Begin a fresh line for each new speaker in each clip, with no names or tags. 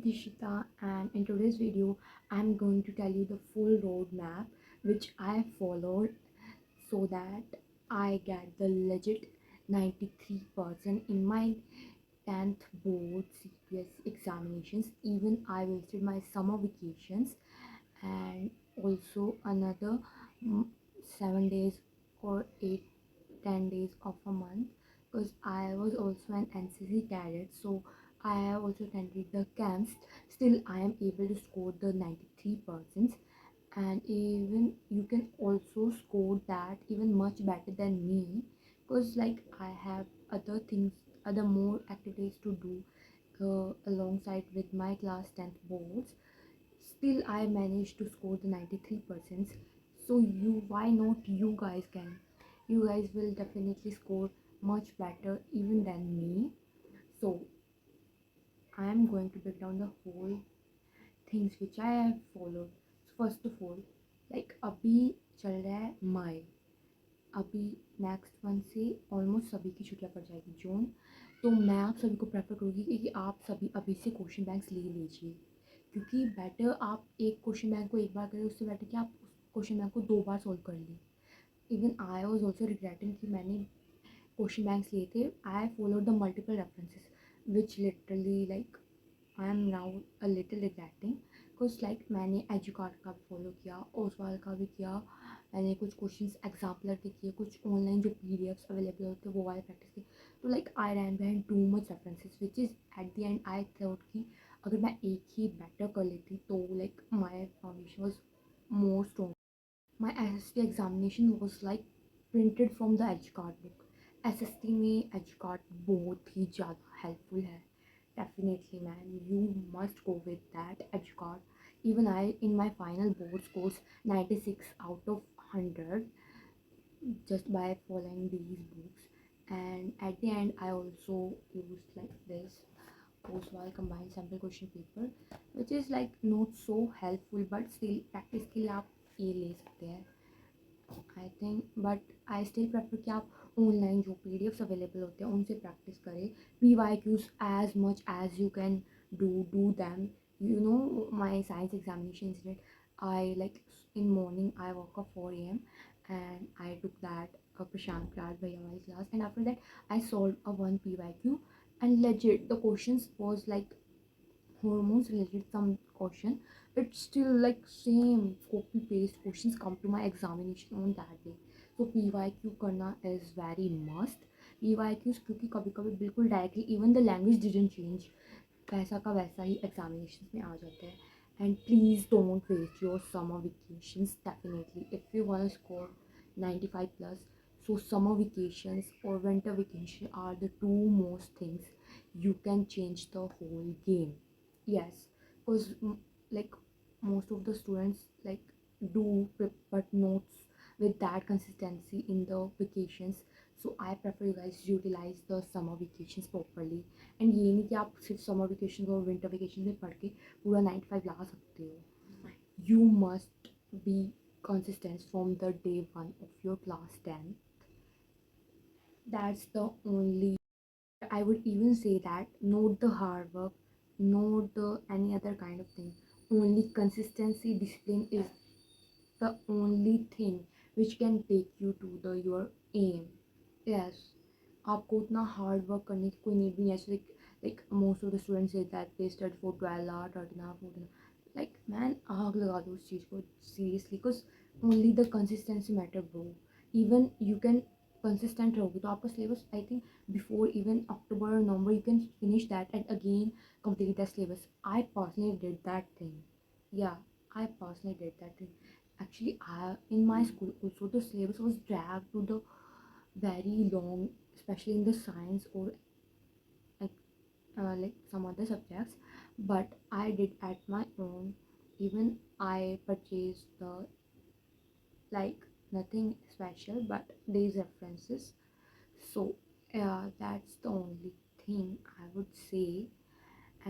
Dishita, and in today's video I'm going to tell you the full roadmap which I followed so that I get the legit 93% in my 10th board CPS examinations. Even I wasted my summer vacations and also another 7 days or 8 10 days of a month, because I was also an NCC cadet, so I have also attended the camps. Still I am able to score the 93%, and even you can also score that even much better than me, because like I have other things, other more activities to do alongside with my class 10th boards. Still I managed to score the 93%. So you, why not you guys can? You guys will definitely score much better even than me. So I am going to break down the whole things which I have followed. So first of all, like अभी चल रहा है मई, अभी next month से almost सभी की छुट्टियां पड़ जाएगी, जून। तो मैं आप सभी को प्रेफर करूँगी कि आप सभी अभी से क्वेश्चन बैंक्स ले लीजिए, क्योंकि बेटर आप एक क्वेश्चन बैंक को एक बार करें उससे बेटर कि आप उस क्वेश्चन बैंक को 2 बार सॉल्व कर लें। Even I was also regretting कि मैंने क्वेश्चन बैंक्स लिए थे। I follow the multiple references which literally like I am now a little regretting, because like मैंने एजुकार्ट का भी फॉलो किया, ओसवाल का भी किया, मैंने कुछ क्वेश्चंस एग्जाम्पलर के किए, कुछ ऑनलाइन जो पीडीएफ्स अवेलेबल होते हैं वो वाले प्रैक्टिस किए। तो like I ran behind too much references which is at the end I thought कि अगर मैं एक ही बेटर कर लेती तो like my foundation was more strong. My SST examination was like printed from the Educart book. SST में एजुकार्ट बहुत ही ज़्यादा हेल्पफुल है। Definitely man, you must go with that educard. Even I in my final board scores 96 out of 100 just by following these books. And at the end I also used like this post-wall combined sample question paper, which is like not so helpful but still practice के लिए आप ये ले सकते हैं I think. But I still prefer कि आप online जो पीडीएफ्स अवेलेबल होते हैं उनसे प्रैक्टिस करें। PYQs as much as you can do them. You know, my science examination incident, I like in morning I woke up 4 a.m. and I took that Prashant Raj Bhaiya wali class, and after that I solved a one PYQ, and legit the questions was like hormones related some question. It's still like same copy paste questions come to my examination on that day. So PYQ करना is very must। PYQs क्योंकि कभी कभी बिल्कुल directly even the language didn't change, वैसा का वैसा ही examination में आ जाता है। And please don't waste your summer vacations. Definitely if you want to score 95 plus, so summer vacations or winter vacation are the two most things you can change the whole game। Yes, because like most of the students like do but notes with that consistency in the vacations। So I prefer you guys utilize the summer vacations properly। and ये नहीं कि आप सिर्फ summer vacations और winter vacations में पढ़ के पूरा 95 ला सकते हो। You must be consistent from the day one of your class 10। That's the only, I would even say that not the hard work, not the any other kind of thing. Only consistency, discipline is the only thing which can take you to the your aim। Yes, आपको उतना hard work करने की कोई need भी नहीं है। ऐसे like most of the students से that they study for 12 hour 13 hour 14 like man आग लगा दो उस चीज़ को seriously, because only the consistency matter bro. Even you can consistent रहोगे तो आपका syllabus I think before even October और November you can finish that and again complete the syllabus। I personally did that thing। Yeah, I personally did that thing। Actually, in my school also the syllabus was dragged to the very long, especially in the science or like like some other subjects, but I did at my own। Even I purchased the like nothing special but these references। So yeah, that's the only thing I would say।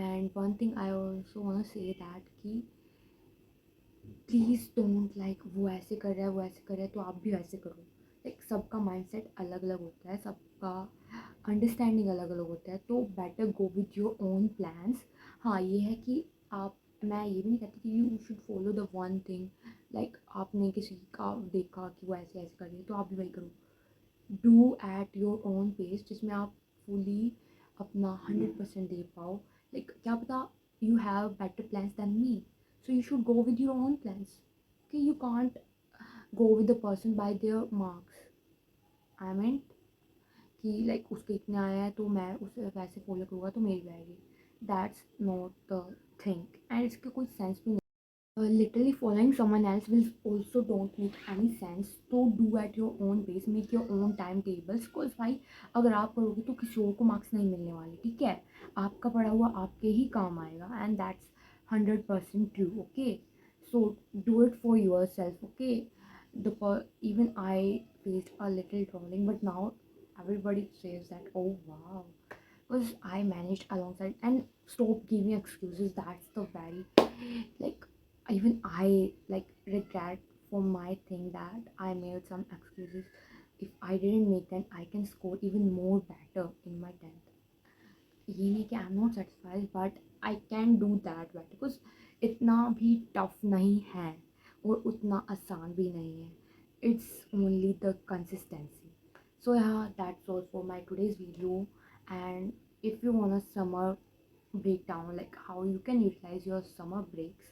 and one thing I also want to say that कि please don't like वो ऐसे कर रहा है वो ऐसे कर रहा है तो आप भी वैसे करो। लाइक सबका माइंडसेट अलग अलग होता है, सबका अंडरस्टैंडिंग अलग अलग होता है, तो better go with your own plans. हाँ ये है कि आप, मैं ये भी नहीं कहती कि you should follow the one thing, like आपने किसी का देखा कि वो ऐसे ऐसे कर रही है तो आप भी वही करो। Do at your own pace, जिसमें आप फुली अपना 100% दे पाओ। लाइक क्या पता you have better plans than me, so you should go with your own plans. कि you can't go with the person by their marks. I mean कि like उसके इतने आए हैं तो मैं उसे वैसे फॉलो करूँगा तो मेरी भी आएगी। That's not the thing, and इसका कोई सेंस भी नहीं। Literally following someone else will also don't make any sense. So do at your own pace, make your own timetables, because भाई अगर आप करोगे तो किसी और को मार्क्स नहीं मिलने वाले, ठीक है। आपका पढ़ा हुआ आपके ही काम आएगा, and that's 100% true, okay. So do it for your self, okay. Even I faced a little trolling, but now everybody says that, oh wow, because I managed alongside, and stop giving excuses. That's the very, like, even I like regret for my thing that I made some excuses. If I didn't make, then I can score even more better in my 10th. ये नहीं कि I am not satisfied, but I can do that better, because इतना भी tough नहीं है और उतना आसान भी नहीं है। It's only the consistency. So yeah, that's all for my today's video. And if you want a summer breakdown, like how you can utilize your summer breaks,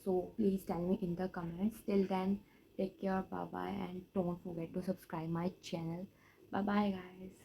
so please tell me in the comments. Till then, take care, bye bye, and don't forget to subscribe my channel. Bye bye guys.